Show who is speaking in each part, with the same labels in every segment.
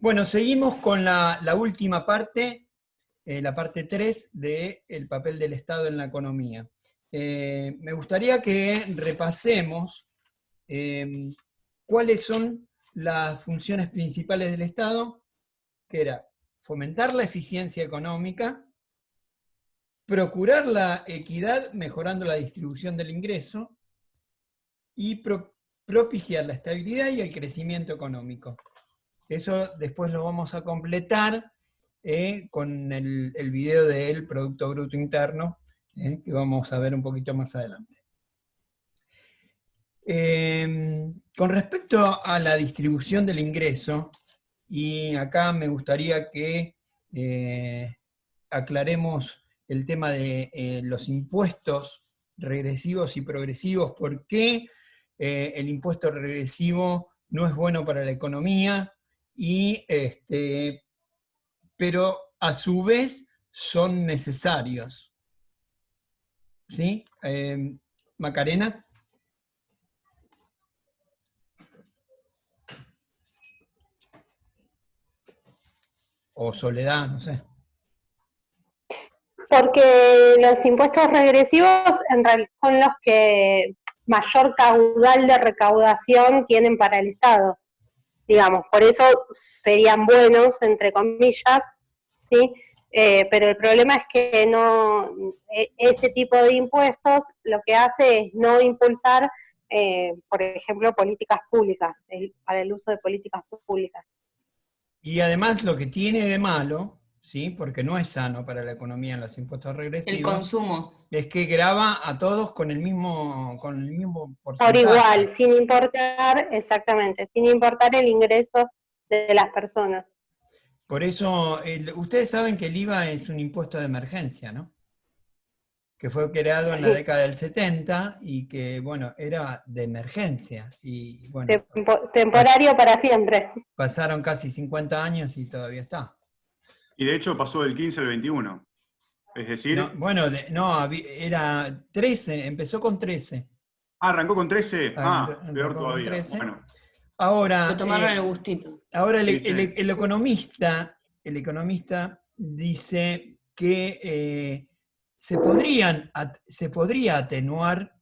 Speaker 1: Bueno, seguimos con la última parte, la parte 3 del papel del Estado en la economía. Me gustaría que repasemos cuáles son las funciones principales del Estado, que era fomentar la eficiencia económica, procurar la equidad mejorando la distribución del ingreso y propiciar la estabilidad y el crecimiento económico. Eso después lo vamos a completar con el video del Producto Bruto Interno, que vamos a ver un poquito más adelante. Con respecto a la distribución del ingreso, y acá me gustaría que aclaremos el tema de los impuestos regresivos y progresivos. ¿Por qué el impuesto regresivo no es bueno para la economía? Pero a su vez son necesarios. ¿Sí? Macarena. O Soledad, no sé.
Speaker 2: Porque los impuestos regresivos en realidad son los que mayor caudal de recaudación tienen para el Estado, digamos, por eso serían buenos, entre comillas, ¿sí? Pero el problema es que no, ese tipo de impuestos lo que hace es no impulsar, por ejemplo, políticas públicas, para el uso de políticas públicas.
Speaker 1: Y además lo que tiene de malo, ¿sí? Porque no es sano para la economía en los impuestos regresivos,
Speaker 3: el consumo,
Speaker 1: es que grava a todos con el mismo porcentaje.
Speaker 2: Por igual, sin importar, exactamente, sin importar el ingreso de las personas.
Speaker 1: Por eso, ustedes saben que el IVA es un impuesto de emergencia, ¿no? Que fue creado en la década del 70 y que, bueno, era de emergencia. Y, bueno,
Speaker 2: temporario para siempre.
Speaker 1: Pasaron casi 50 años y todavía está.
Speaker 4: Y de hecho pasó del 15 al 21. Es decir...
Speaker 1: No, bueno, era 13, empezó con 13.
Speaker 4: Ah, arrancó con 13. Peor todavía.
Speaker 1: 13.
Speaker 4: Bueno.
Speaker 1: Ahora,
Speaker 3: lo tomaron el gustito.
Speaker 1: Ahora el economista dice que se podría atenuar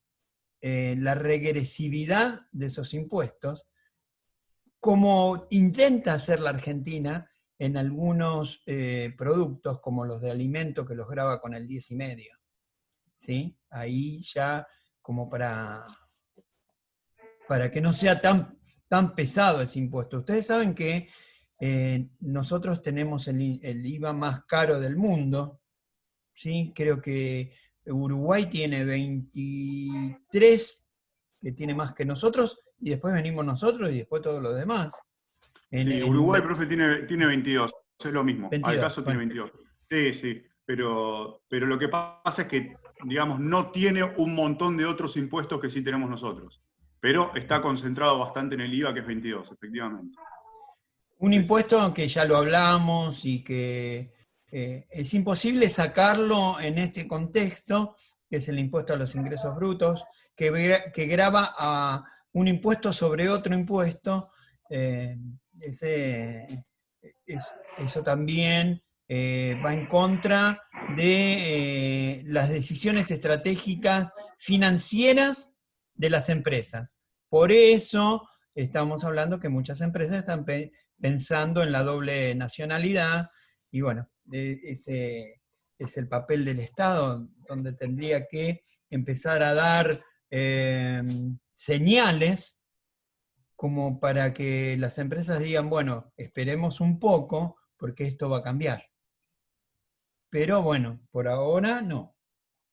Speaker 1: la regresividad de esos impuestos, como intenta hacer la Argentina en algunos productos, como los de alimento, que los grava con el 10,5. ¿Sí? Ahí ya como para que no sea tan pesado ese impuesto. Ustedes saben que nosotros tenemos el IVA más caro del mundo, ¿sí? Creo que Uruguay tiene 23, que tiene más que nosotros, y después venimos nosotros y después todos los demás.
Speaker 4: Sí, Uruguay, profe, tiene 22, es lo mismo.
Speaker 1: 22,
Speaker 4: al caso tiene 22. Sí, pero lo que pasa es que, digamos, no tiene un montón de otros impuestos que sí tenemos nosotros. Pero está concentrado bastante en el IVA, que es 22, efectivamente.
Speaker 1: Un impuesto que ya lo hablamos y que es imposible sacarlo en este contexto, que es el impuesto a los ingresos brutos, que grava a un impuesto sobre otro impuesto. Eso también va en contra de las decisiones estratégicas financieras de las empresas. Por eso estamos hablando que muchas empresas están pensando en la doble nacionalidad, y bueno, ese es el papel del Estado, donde tendría que empezar a dar señales como para que las empresas digan, bueno, esperemos un poco, porque esto va a cambiar. Pero bueno, por ahora no.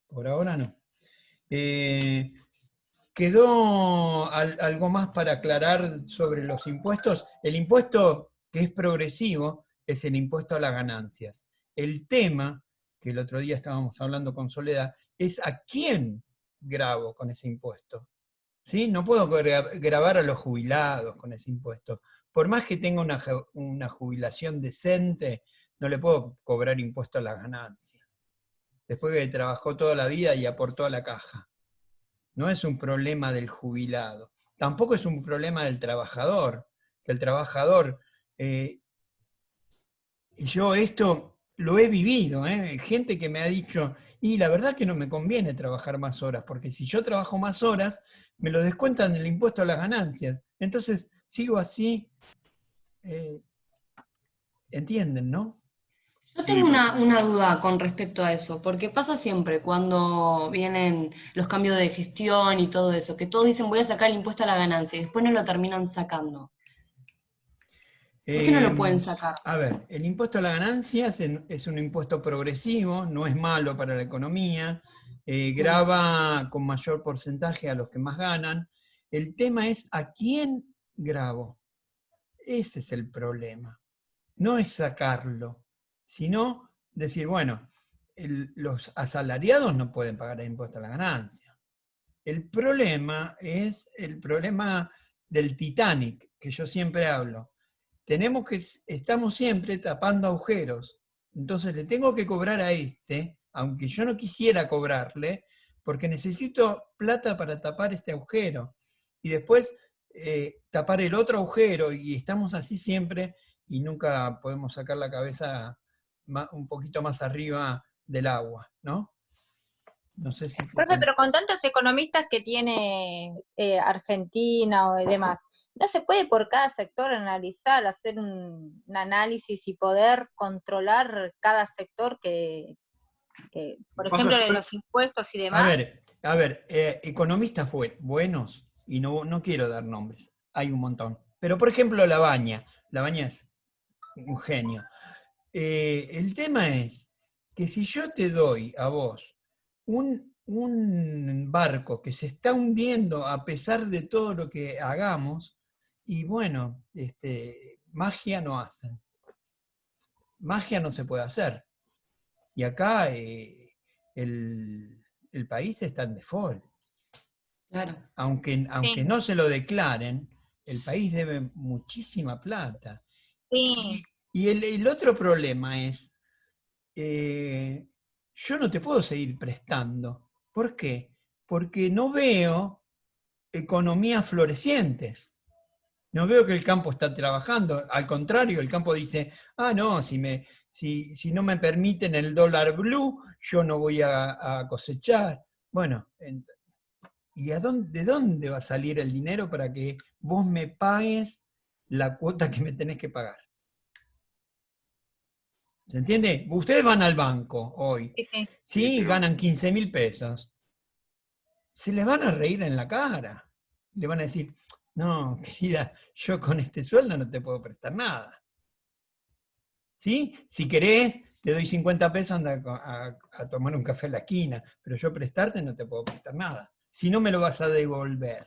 Speaker 1: Por ahora no. ¿Quedó algo más para aclarar sobre los impuestos? El impuesto que es progresivo es el impuesto a las ganancias. El tema, que el otro día estábamos hablando con Soledad, es a quién gravo con ese impuesto. ¿Sí? No puedo gravar a los jubilados con ese impuesto. Por más que tenga una jubilación decente, no le puedo cobrar impuesto a las ganancias. Después que trabajó toda la vida y aportó a la caja. No es un problema del jubilado. Tampoco es un problema del trabajador. Que el trabajador yo esto lo he vivido, gente que me ha dicho, y la verdad que no me conviene trabajar más horas, porque si yo trabajo más horas, me lo descuentan del impuesto a las ganancias. Entonces, sigo así, ¿entienden, no?
Speaker 3: Yo
Speaker 4: Sí,
Speaker 3: tengo una duda con respecto a eso, porque pasa siempre cuando vienen los cambios de gestión y todo eso, que todos dicen voy a sacar el impuesto a la ganancia y después no lo terminan sacando. ¿Por qué no lo pueden sacar?
Speaker 1: A ver, el impuesto a las ganancias es un impuesto progresivo, no es malo para la economía, grava con mayor porcentaje a los que más ganan. El tema es a quién gravo. Ese es el problema. No es sacarlo, sino decir, bueno, los asalariados no pueden pagar el impuesto a la ganancia. El problema es el problema del Titanic, que yo siempre hablo. Estamos siempre tapando agujeros. Entonces le tengo que cobrar a aunque yo no quisiera cobrarle, porque necesito plata para tapar este agujero. Y después tapar el otro agujero, y estamos así siempre, y nunca podemos sacar la cabeza un poquito más arriba del agua, ¿no? No sé si...
Speaker 5: Profe, pero con tantos economistas que tiene Argentina o demás, ¿no se puede por cada sector analizar, hacer un análisis y poder controlar cada sector por ejemplo, de los impuestos y demás?
Speaker 1: A ver, economistas buenos, y no quiero dar nombres, hay un montón. Pero por ejemplo Labaña es un genio. El tema es que si yo te doy a vos un barco que se está hundiendo a pesar de todo lo que hagamos, y bueno, magia no hacen. Magia no se puede hacer. Y acá el país está en default.
Speaker 3: Claro.
Speaker 1: Aunque
Speaker 5: Sí.
Speaker 1: no se lo declaren, el país debe muchísima plata.
Speaker 5: Sí.
Speaker 1: Y el otro problema es, yo no te puedo seguir prestando. ¿Por qué? Porque no veo economías florecientes. No veo que el campo está trabajando. Al contrario, el campo dice, no, si no me permiten el dólar blue, yo no voy a cosechar. Bueno, ¿y de dónde va a salir el dinero para que vos me pagues la cuota que me tenés que pagar? ¿Se entiende? Ustedes van al banco hoy,
Speaker 5: Sí.
Speaker 1: ¿sí? Ganan 15.000 pesos. Se les van a reír en la cara. Le van a decir, no, querida, yo con este sueldo no te puedo prestar nada. ¿Sí? Si querés, te doy 50 pesos, anda a tomar un café a la esquina, pero yo prestarte no te puedo prestar nada. Si no, me lo vas a devolver.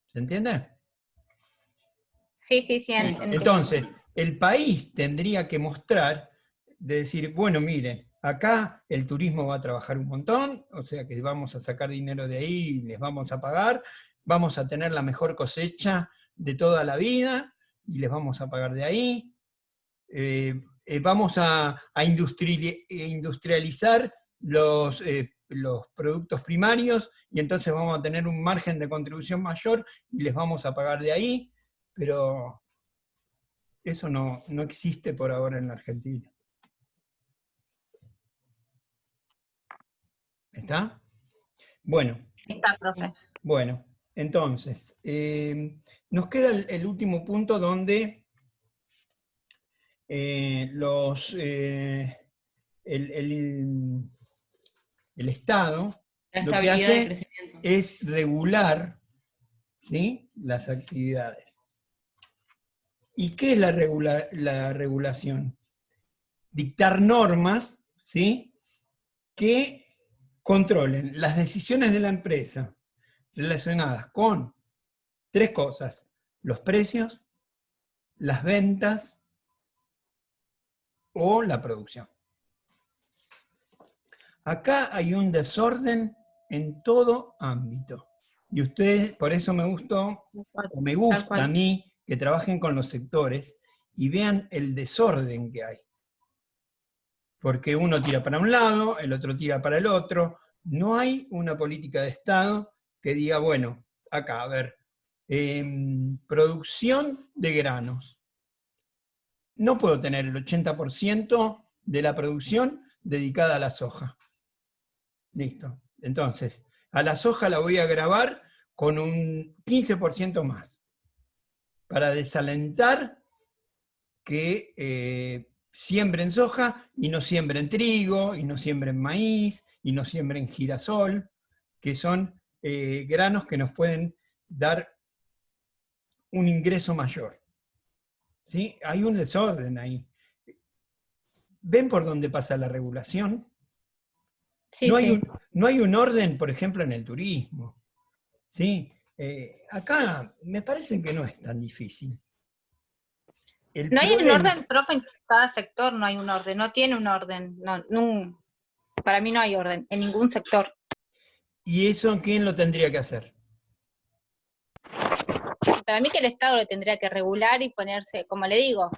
Speaker 1: ¿Se entiende?
Speaker 5: Sí, entiendo.
Speaker 1: Entonces, el país tendría que mostrar, de decir, bueno, miren, acá el turismo va a trabajar un montón, o sea que vamos a sacar dinero de ahí y les vamos a pagar, vamos a tener la mejor cosecha de toda la vida y les vamos a pagar de ahí. Vamos a industrializar los productos primarios y entonces vamos a tener un margen de contribución mayor y les vamos a pagar de ahí, pero eso no existe por ahora en la Argentina. ¿Está? Bueno.
Speaker 5: Está, profe.
Speaker 1: Bueno, entonces, nos queda el último punto donde el Estado lo que hace es regular, ¿sí?, las actividades. ¿Y qué es la regulación? Dictar normas, ¿sí?, que controlen las decisiones de la empresa relacionadas con tres cosas: los precios, las ventas o la producción. Acá hay un desorden en todo ámbito. Y ustedes, por eso me gustó, o me gusta a mí, que trabajen con los sectores y vean el desorden que hay. Porque uno tira para un lado, el otro tira para el otro. No hay una política de Estado que diga, bueno, acá, a ver, producción de granos. no puedo tener el 80% de la producción dedicada a la soja. Listo. Entonces, a la soja la voy a grabar con un 15% más, para desalentar que siembren soja y no siembren trigo, y no siembren maíz, y no siembren girasol, que son granos que nos pueden dar un ingreso mayor. ¿Sí? Hay un desorden ahí. ¿Ven por dónde pasa la regulación?
Speaker 5: Sí, sí.
Speaker 1: No hay un orden, por ejemplo, en el turismo. ¿Sí? Acá me parece que no es tan difícil.
Speaker 5: No hay un orden, profe, en cada sector no hay un orden, no tiene un orden. Para mí no hay orden, en ningún sector.
Speaker 1: ¿Y eso quién lo tendría que hacer?
Speaker 5: Para mí que el Estado lo tendría que regular y ponerse, como le digo,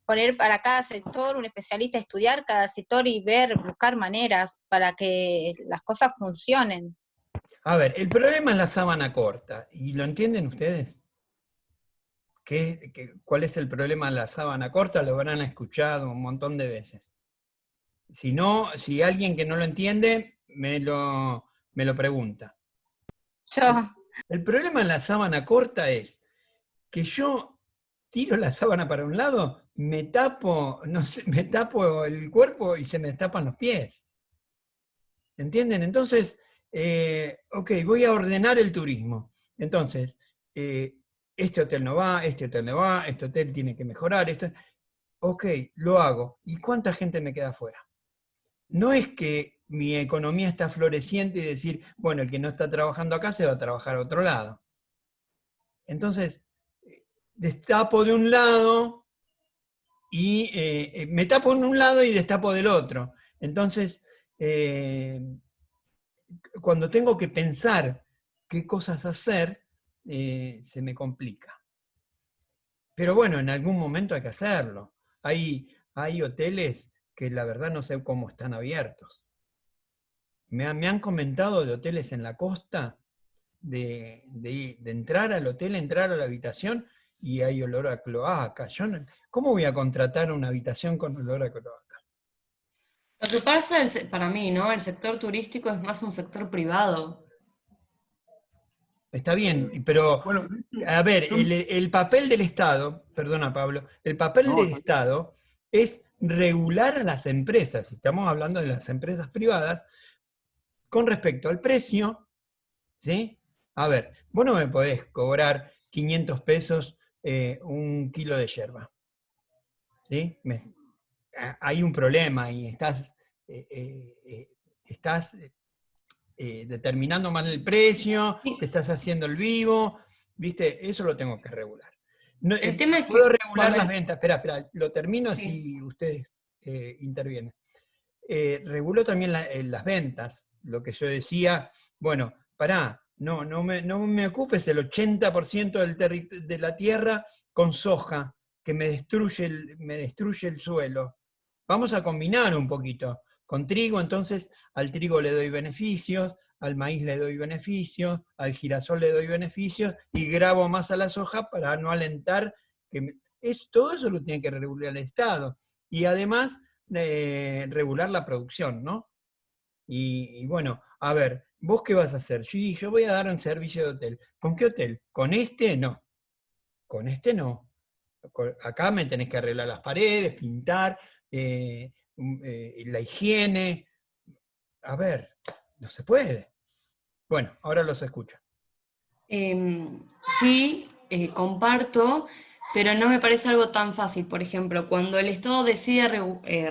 Speaker 5: poner para cada sector un especialista a estudiar cada sector y buscar maneras para que las cosas funcionen.
Speaker 1: A ver, el problema es la sábana corta, ¿y lo entienden ustedes? ¿Cuál es el problema de la sábana corta? Lo habrán escuchado un montón de veces. Si no, si alguien que no lo entiende, me lo pregunta. El problema en la sábana corta es que yo tiro la sábana para un lado, me tapo, no sé, me tapo el cuerpo y se me tapan los pies. ¿Entienden? Entonces, ok, voy a ordenar el turismo. Entonces, este hotel no va, este hotel no va, este hotel tiene que mejorar, ok, lo hago. ¿Y cuánta gente me queda afuera? No es que mi economía está floreciente y decir, bueno, el que no está trabajando acá se va a trabajar a otro lado. Entonces, destapo de un lado y me tapo en un lado y destapo del otro. Entonces, cuando tengo que pensar qué cosas hacer, se me complica. Pero bueno, en algún momento hay que hacerlo. Hay hoteles que la verdad no sé cómo están abiertos. Me han comentado de hoteles en la costa, de entrar al hotel, entrar a la habitación y hay olor a cloaca. ¿Cómo voy a contratar una habitación con olor a cloaca?
Speaker 3: Lo que pasa para mí, ¿no? El sector turístico es más un sector privado.
Speaker 1: Está bien, pero
Speaker 4: Bueno,
Speaker 1: a ver, el papel del Estado, perdona Pablo, el papel del Estado es regular a las empresas, estamos hablando de las empresas privadas, con respecto al precio, ¿sí? A ver, vos no me podés cobrar 500 pesos un kilo de yerba, ¿sí? Hay un problema y estás determinando mal el precio, te estás haciendo el vivo, ¿viste? Eso lo tengo que regular. No,
Speaker 3: El tema es que
Speaker 1: puedo regular las ventas, espera, lo termino
Speaker 3: sí.
Speaker 1: así ustedes intervienen. Regulo también las ventas, lo que yo decía, bueno, pará, no me ocupes el 80% de la tierra con soja, que me destruye el suelo. Vamos a combinar un poquito. Con trigo, entonces, al trigo le doy beneficios, al maíz le doy beneficios, al girasol le doy beneficios, y grabo más a la soja para no alentar. Todo eso lo tiene que regular el Estado. Y además, regular la producción, ¿no? Y bueno, a ver, ¿vos qué vas a hacer? Sí, yo voy a dar un servicio de hotel. ¿Con qué hotel? ¿Con este? No. Con este no. Acá me tenés que arreglar las paredes, pintar, la higiene. A ver, no se puede. Bueno, ahora los escucho.
Speaker 3: Sí, comparto, pero no me parece algo tan fácil. Por ejemplo, cuando el Estado decide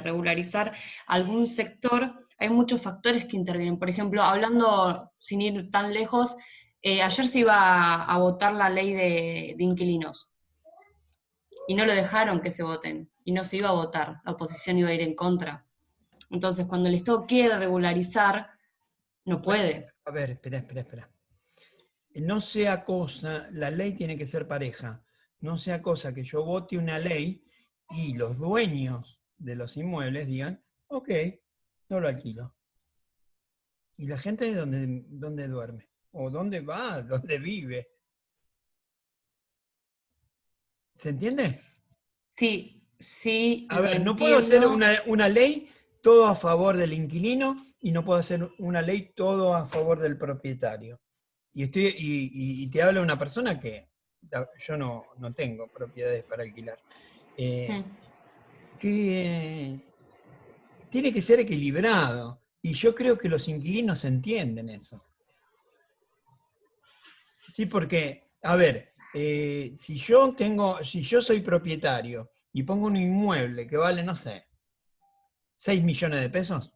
Speaker 3: regularizar algún sector, hay muchos factores que intervienen. Por ejemplo, hablando sin ir tan lejos, ayer se iba a votar la ley de inquilinos y no lo dejaron que se voten y no se iba a votar, la oposición iba a ir en contra. Entonces, cuando el Estado quiere regularizar, no puede.
Speaker 1: A ver, espera. No sea cosa, la ley tiene que ser pareja. No sea cosa que yo vote una ley y los dueños de los inmuebles digan, ok, no lo alquilo. ¿Y la gente dónde duerme? ¿O dónde va? ¿Dónde vive? ¿Se entiende?
Speaker 3: Sí, Sí,
Speaker 1: A
Speaker 3: lo
Speaker 1: ver, no puedo hacer
Speaker 3: entiendo.
Speaker 1: una ley todo a favor del inquilino y no puedo hacer una ley todo a favor del propietario. Y te habla una persona que yo no tengo propiedades para alquilar.
Speaker 3: Mm.
Speaker 1: Que tiene que ser equilibrado. Y yo creo que los inquilinos entienden eso. Sí, porque, a ver, si yo soy propietario y pongo un inmueble que vale, no sé, 6 millones de pesos,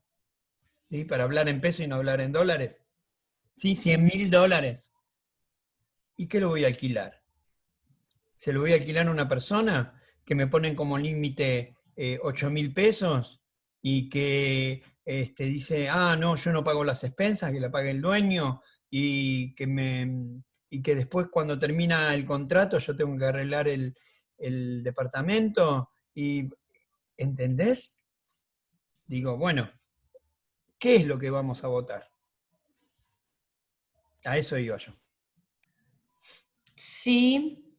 Speaker 1: ¿sí? Para hablar en pesos y no hablar en dólares, ¿sí? 100.000 dólares. ¿Y qué lo voy a alquilar? ¿Se lo voy a alquilar a una persona que me ponen como límite 8.000 pesos y que dice, no, yo no pago las expensas, que la pague el dueño y que después cuando termina el contrato yo tengo que arreglar el departamento? ¿Entendés? Digo, bueno, ¿qué es lo que vamos a votar? A eso iba yo.
Speaker 3: Sí,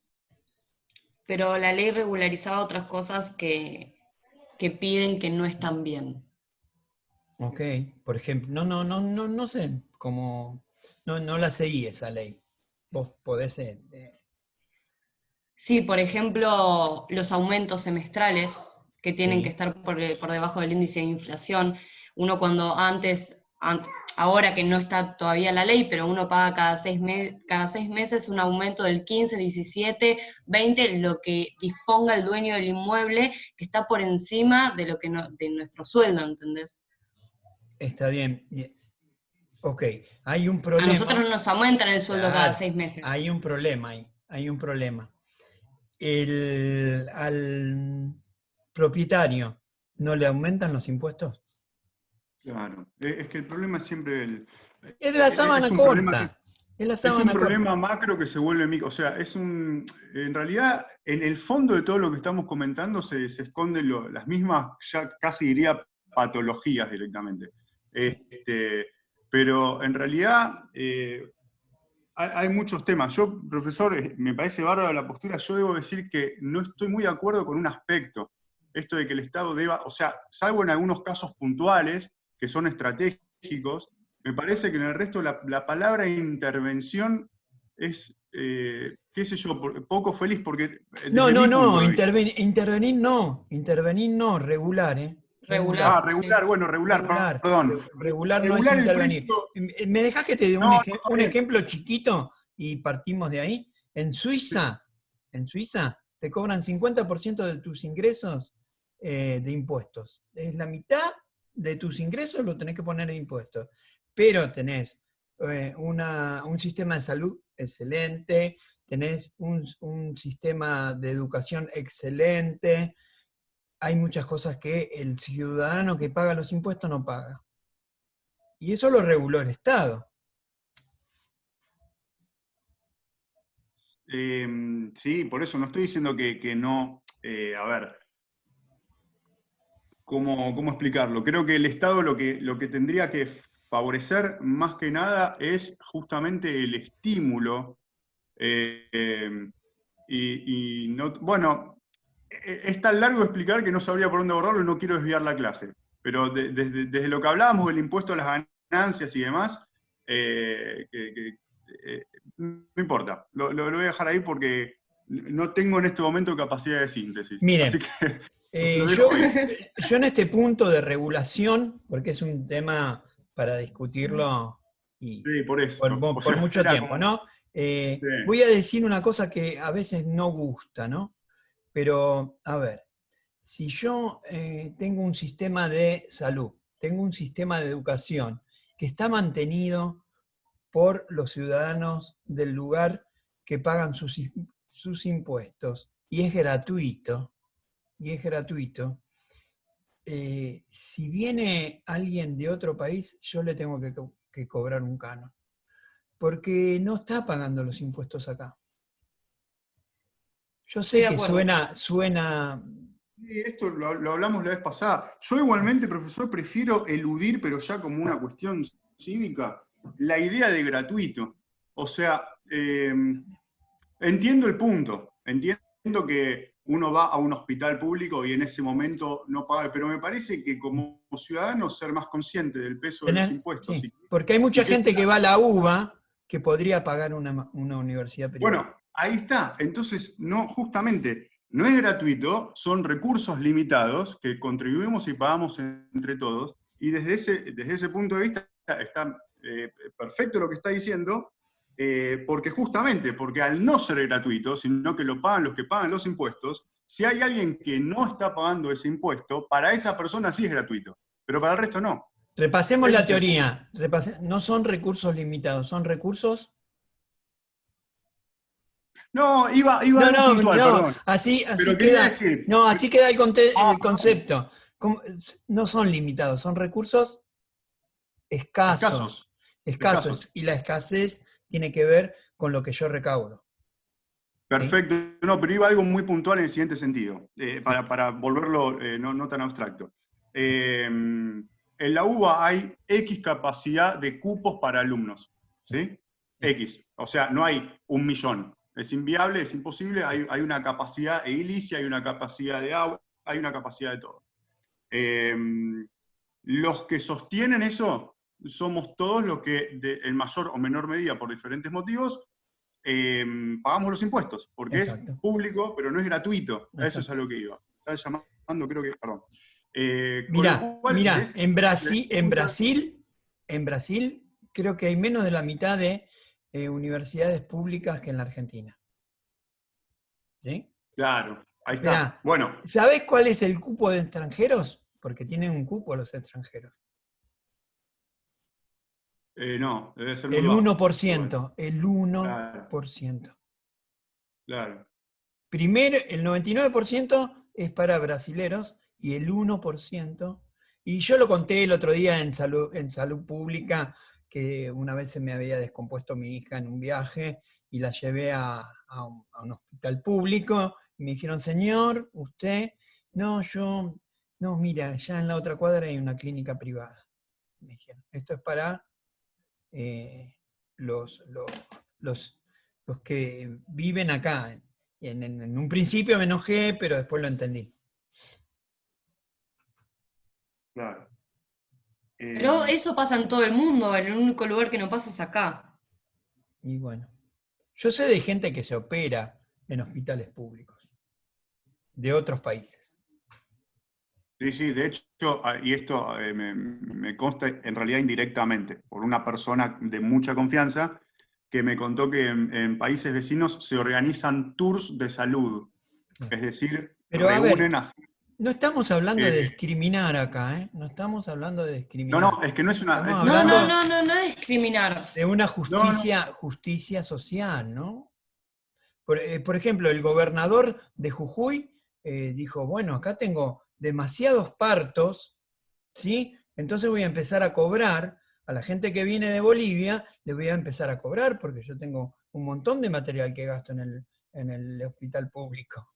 Speaker 3: pero la ley regularizaba otras cosas que piden que no están bien.
Speaker 1: Ok, por ejemplo, no sé cómo, no la seguí esa ley. Vos podés,
Speaker 3: Sí, por ejemplo, los aumentos semestrales que tienen que
Speaker 1: sí,
Speaker 3: estar por debajo del índice de inflación. Uno cuando ahora que no está todavía la ley, pero uno paga cada 6 meses un aumento del 15, 17, 20, lo que disponga el dueño del inmueble, que está por encima de lo que de nuestro sueldo, ¿entendés?
Speaker 1: está bien. Ok, hay un
Speaker 3: A nosotros
Speaker 1: problema.
Speaker 3: no nos aumentan el sueldo cada
Speaker 1: Claro,
Speaker 3: 6 meses.
Speaker 1: hay un problema ahí, hay un problema. Al propietario, ¿no le aumentan los impuestos?
Speaker 4: Claro. Es que el problema es siempre
Speaker 1: Es de la
Speaker 4: es
Speaker 1: sábana
Speaker 4: un problema
Speaker 1: corta. Es la
Speaker 4: es un
Speaker 1: sábana corta.
Speaker 4: problema macro que se vuelve micro. O sea, en realidad, en el fondo de todo lo que estamos comentando se esconden las mismas, ya casi diría, patologías directamente. Este, pero en realidad hay muchos temas. Yo, profesor, me parece bárbara la postura. Yo debo decir que no estoy muy de acuerdo con un aspecto. Esto de que el Estado deba, o sea, salvo en algunos casos puntuales que son estratégicos, me parece que en el resto la palabra intervención es, qué sé yo, poco feliz porque desde mi punto de vista.
Speaker 1: Intervenir no, regular, ¿eh?
Speaker 3: Regular,
Speaker 4: Ah,
Speaker 1: Regular,
Speaker 3: sí.
Speaker 4: regular, bueno, regular,
Speaker 1: regular.
Speaker 4: perdón.
Speaker 1: Regular no es
Speaker 4: Regular el
Speaker 1: intervenir.
Speaker 4: precio,
Speaker 1: ¿Me dejás que te dé
Speaker 4: no, no,
Speaker 1: un
Speaker 4: está bien.
Speaker 1: ejemplo chiquito y partimos de ahí? En Suiza te cobran 50% de tus ingresos de impuestos. Es la mitad de tus ingresos lo tenés que poner en impuestos. Pero tenés un sistema de salud excelente, tenés un sistema de educación excelente. Hay muchas cosas que el ciudadano que paga los impuestos no paga. Y eso lo reguló el Estado.
Speaker 4: Sí, por eso no estoy diciendo que no. A ver, ¿cómo explicarlo? Creo que el Estado lo que tendría que favorecer más que nada es justamente el estímulo. eh, y no, bueno, es tan largo explicar que no sabría por dónde borrarlo y no quiero desviar la clase. Pero desde lo que hablábamos del impuesto a las ganancias y demás, eh, no importa. Lo voy a dejar ahí porque no tengo en este momento capacidad de síntesis. Así
Speaker 1: Miren,
Speaker 4: que lo
Speaker 1: eh, yo,
Speaker 4: dejo ahí.
Speaker 1: yo en este punto de regulación, porque es un tema para discutirlo y
Speaker 4: Sí, por eso. O
Speaker 1: por
Speaker 4: sea,
Speaker 1: mucho
Speaker 4: era
Speaker 1: tiempo,
Speaker 4: como.
Speaker 1: ¿no?
Speaker 4: Sí.
Speaker 1: Voy a decir una cosa que a veces no gusta, ¿no? Pero, a ver, si yo tengo un sistema de salud, tengo un sistema de educación que está mantenido por los ciudadanos del lugar que pagan sus impuestos y es gratuito, si viene alguien de otro país, yo le tengo que cobrar un canon, porque no está pagando los impuestos acá. Yo
Speaker 3: Estoy
Speaker 1: sé
Speaker 3: de
Speaker 1: que
Speaker 3: acuerdo.
Speaker 1: suena.
Speaker 4: Sí, esto lo hablamos la vez pasada. Yo igualmente, profesor, prefiero eludir, pero ya como una cuestión cívica, la idea de gratuito. O sea, entiendo el punto. Entiendo que uno va a un hospital público y en ese momento no paga, pero me parece que como ciudadanos ser más consciente del peso de los impuestos.
Speaker 1: Sí, porque hay mucha gente que va a la UBA que podría pagar una universidad privada.
Speaker 4: Bueno, ahí está. Entonces, no, justamente, no es gratuito, son recursos limitados que contribuimos y pagamos entre todos, y desde ese punto de vista está perfecto lo que está diciendo, porque al no ser gratuito, sino que lo pagan los que pagan los impuestos, si hay alguien que no está pagando ese impuesto, para esa persona sí es gratuito, pero para el resto no.
Speaker 1: Repasemos la teoría. No son recursos limitados, son recursos...
Speaker 4: No, iba puntual, perdón.
Speaker 1: Así
Speaker 4: Pero
Speaker 1: queda,
Speaker 4: decir,
Speaker 1: así queda el concepto. No son limitados, son recursos escasos. Y la escasez tiene que ver con lo que yo recaudo.
Speaker 4: Perfecto, no, pero iba algo muy puntual en el siguiente sentido, para volverlo no tan abstracto. En la UBA hay X capacidad de cupos para alumnos, ¿sí? X, o sea, no hay 1 millón. Es inviable, es imposible, hay una capacidad edilicia, hay una capacidad de agua, hay una capacidad de todo. Los que sostienen eso somos todos los que, en mayor o menor medida, por diferentes motivos, pagamos los impuestos, porque
Speaker 1: Exacto.
Speaker 4: Es público, pero no es gratuito.
Speaker 1: Exacto.
Speaker 4: Eso es a lo que iba. Está llamando, creo que, perdón.
Speaker 1: Mirá, en Brasil creo que hay menos de la mitad de universidades públicas que en la Argentina. ¿Sí?
Speaker 4: Claro, ahí está.
Speaker 1: Mirá,
Speaker 4: bueno.
Speaker 1: ¿sabés cuál es el cupo de extranjeros? Porque tienen un cupo los extranjeros.
Speaker 4: No, debe ser muy
Speaker 1: El
Speaker 4: bajo.
Speaker 1: 1%, el 1%.
Speaker 4: Claro.
Speaker 1: Primero, el 99% es para brasileros y el 1%, y yo lo conté el otro día en salud pública, que una vez se me había descompuesto mi hija en un viaje y la llevé a un hospital público, y me dijeron, señor, usted, no, mira, ya en la otra cuadra hay una clínica privada. Me dijeron, esto es para los que viven acá. En un principio me enojé, pero después lo entendí.
Speaker 4: Claro.
Speaker 3: Pero eso pasa en todo el mundo, el único lugar que no pasa es acá.
Speaker 1: Y bueno, yo sé de gente que se opera en hospitales públicos, de otros países.
Speaker 4: Sí, de hecho, y esto me consta en realidad indirectamente, por una persona de mucha confianza, que me contó que en países vecinos se organizan tours de salud. Es decir,
Speaker 1: pero
Speaker 4: reúnen
Speaker 1: a ver, no estamos hablando de discriminar acá, ¿eh? No estamos hablando de discriminar.
Speaker 4: No, es que no es una...
Speaker 3: No es discriminar.
Speaker 1: De una justicia social, ¿no? Por ejemplo, el gobernador de Jujuy dijo, bueno, acá tengo demasiados partos, ¿sí? Entonces voy a empezar a cobrar, a la gente que viene de Bolivia, le voy a empezar a cobrar porque yo tengo un montón de material que gasto en el hospital público.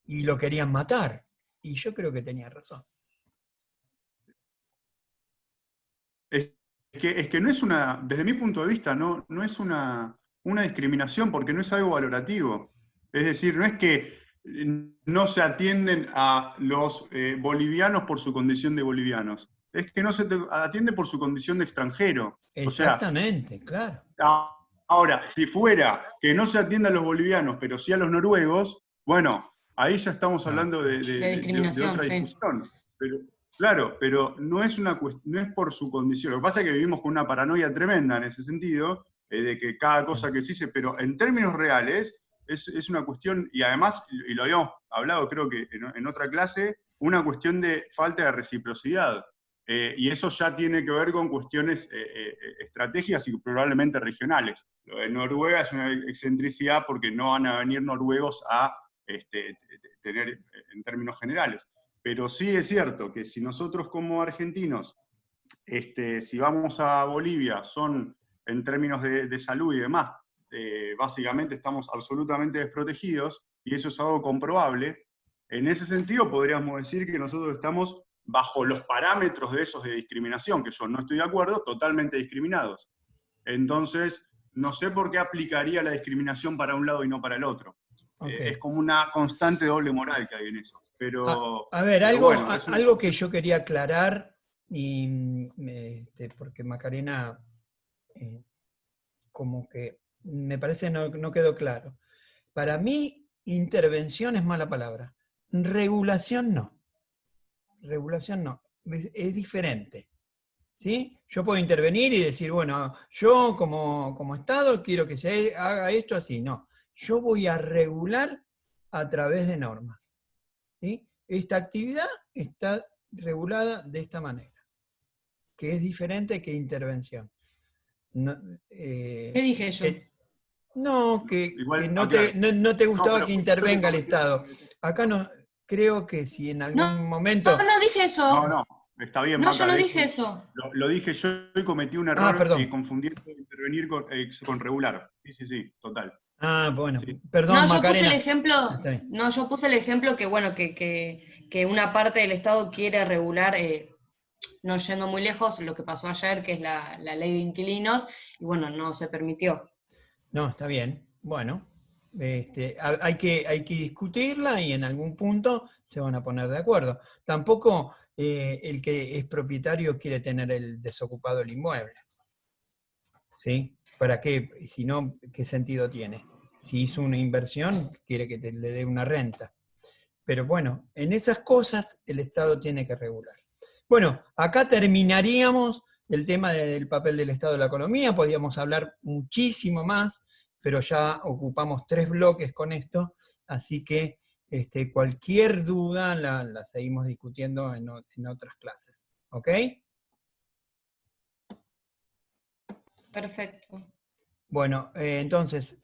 Speaker 1: Y lo querían matar. Y yo creo que tenía razón.
Speaker 4: Es que no es una, desde mi punto de vista, no es una discriminación porque no es algo valorativo. Es decir, no es que no se atienden a los bolivianos por su condición de bolivianos. Es que no se atiende por su condición de extranjero.
Speaker 1: Exactamente,
Speaker 4: o sea,
Speaker 1: claro.
Speaker 4: Ahora, si fuera que no se atienda a los bolivianos, pero sí a los noruegos, bueno, ahí ya estamos hablando de otra discusión. Pero, claro, pero no es por su condición. Lo que pasa es que vivimos con una paranoia tremenda en ese sentido, de que cada cosa que se dice, pero en términos reales es una cuestión, y además, y lo habíamos hablado creo que en otra clase, una cuestión de falta de reciprocidad. Y eso ya tiene que ver con cuestiones estratégicas y probablemente regionales. Lo de Noruega es una excentricidad porque no van a venir noruegos a tener en términos generales. Pero sí es cierto que si nosotros como argentinos, si vamos a Bolivia, son en términos de salud y demás, básicamente estamos absolutamente desprotegidos, y eso es algo comprobable. En ese sentido podríamos decir que nosotros estamos bajo los parámetros de esos de discriminación, que yo no estoy de acuerdo, totalmente discriminados. Entonces, no sé por qué aplicaría la discriminación para un lado y no para el otro.
Speaker 1: Ok.
Speaker 4: Es como una constante doble moral que hay en eso. Pero,
Speaker 1: A ver,
Speaker 4: pero
Speaker 1: algo,
Speaker 4: bueno, eso-
Speaker 1: algo que yo quería aclarar, y, porque Macarena como que me parece no quedó claro. Para mí, intervención es mala palabra. Regulación no. Regulación no. Es diferente. ¿Sí? Yo puedo intervenir y decir, bueno, yo como Estado quiero que se haga esto así. No. Yo voy a regular a través de normas. ¿Sí? Esta actividad está regulada de esta manera, que es diferente que intervención. No,
Speaker 3: ¿Qué dije yo?
Speaker 1: no, que
Speaker 4: igual,
Speaker 1: no te
Speaker 4: no,
Speaker 1: gustaba
Speaker 4: pero
Speaker 1: que
Speaker 4: justo le
Speaker 1: intervenga el
Speaker 4: comenté
Speaker 1: Estado. Acá no, creo que si en
Speaker 3: No,
Speaker 1: algún
Speaker 3: no,
Speaker 1: momento...
Speaker 3: no dije eso.
Speaker 4: No, está bien,
Speaker 3: No, yo
Speaker 4: Maca,
Speaker 3: no
Speaker 4: de hecho,
Speaker 3: dije eso.
Speaker 4: lo dije yo y cometí un
Speaker 1: Ah,
Speaker 4: error
Speaker 1: perdón.
Speaker 4: confundiendo intervenir con regular. Sí, total.
Speaker 1: Ah, bueno,
Speaker 4: Sí.
Speaker 1: perdón,
Speaker 3: No, yo puse el
Speaker 1: Macarena.
Speaker 3: ejemplo,
Speaker 1: Está bien.
Speaker 3: no, yo puse el ejemplo que, bueno, que una parte del Estado quiere regular, no yendo muy lejos, lo que pasó ayer, que es la ley de inquilinos, y bueno, no se permitió.
Speaker 1: No, está bien. Bueno, hay que discutirla y en algún punto se van a poner de acuerdo. Tampoco el que es propietario quiere tener el desocupado el inmueble. ¿Sí? ¿Para qué? Si no, ¿qué sentido tiene? Si hizo una inversión, quiere que le dé una renta. Pero bueno, en esas cosas el Estado tiene que regular. Bueno, acá terminaríamos el tema del papel del Estado en la economía, podríamos hablar muchísimo más, pero ya ocupamos 3 bloques con esto, así que cualquier duda la seguimos discutiendo en otras clases. ¿Ok?
Speaker 3: Perfecto.
Speaker 1: Bueno, entonces,